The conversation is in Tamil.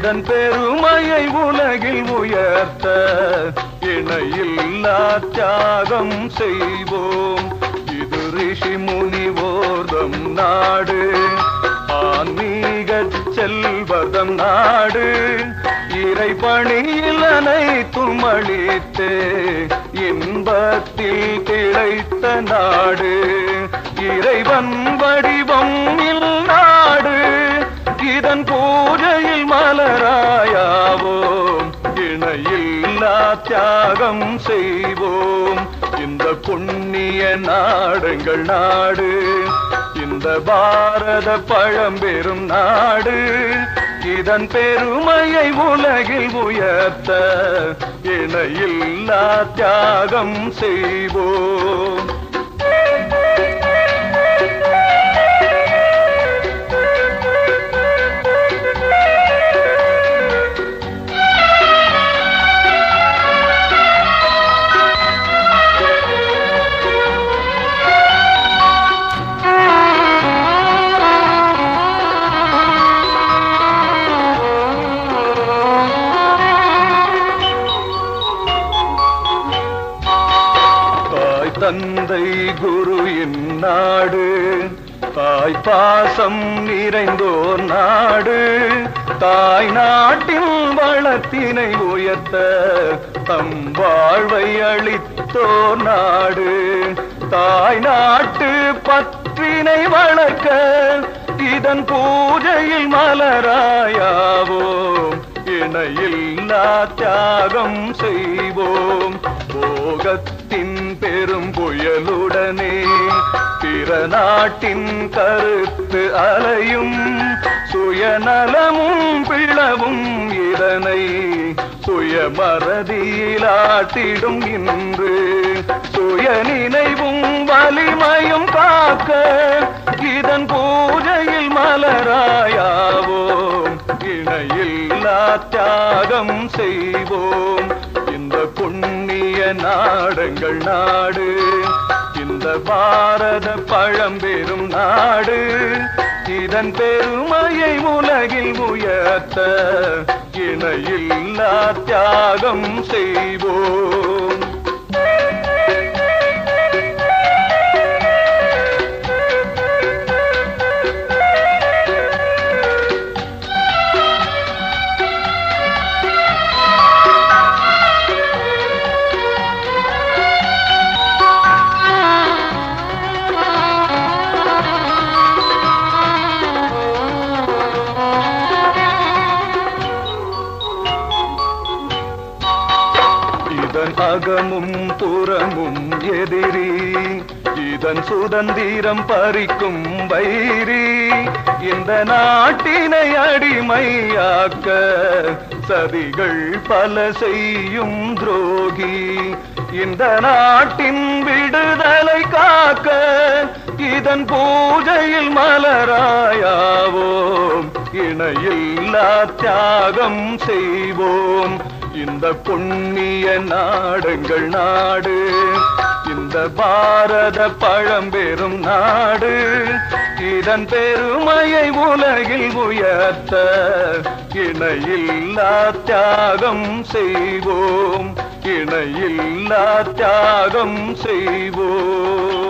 இதன் பெருமையை உலகில் உயர்த்த இணையில்லா தியாகம் செய்வோம். இது ரிஷி முனிவோர்தம் நாடு, ஆன்மீக செல்வதம் நாடு. இறை பணியில் அனைத்தும் அளித்தே இன்பத்தில் திளைத்த நாடு. இறைவன் வடிவம் நாடு, இதன் பூஜையில் மலராயாவோம். இணையில்லா தியாகம் செய்வோம். இந்த புண்ணிய நாடுங்கள் நாடு, இந்த பாரத பழம்பெரும் நாடு. இதன் பெருமையை உலகில் உயர்த்த இணையில்லா தியாகம் செய்வோம். தந்தை குரு நாடு, தாய் பாசம் நிறைந்தோர் நாடு. தாய் நாட்டின் வளத்தினை உயர்த்த தம் வாழ்வை அளித்தோர் நாடு. தாய் நாட்டு பற்றினை வளர்க்க இதன் பூஜையில் மலராயாவோம். இணையில்லா தியாகம் செய்வோம். போகத்தின் பெரும் புயலுடனே பிற நாட்டின் கருத்து அலையும். சுயநலமும் பிளவும் இதனை சுயமறதியிலாட்டிடும் இன்று. சுய நினைவும் வலிமையும் காக்க இதன் பூஜையில் மலராயாவோம். இணையில்லா தியாகம் செய்வோம். இந்த புண்ணிய நாடுங்கள் நாடு, இந்த பாரத பழம்பெரும் நாடு. இதன் பெருமையை உலகில் உயர்த்த இணையில்லா தியாகம் செய்வோம். அகமும் புறமும் எதிரி, இதன் சுதந்திரம் பறிக்கும் வைரி. இந்த நாட்டினை அடிமையாக்க சதிகள் பல செய்யும் துரோகி. இந்த நாட்டின் விடுதலை காக்க இதன் பூஜையில் மலராயாவோம். இணையில்லா தியாகம் செய்வோம். இந்த புண்ணிய நாடுங்கள் நாடு, இந்த பாரத பழம்பெரும் நாடு. இதன் பெருமையை உலகில் உயர்த்த இணையில்லா தியாகம் செய்வோம். இணையில்லா தியாகம் செய்வோம்.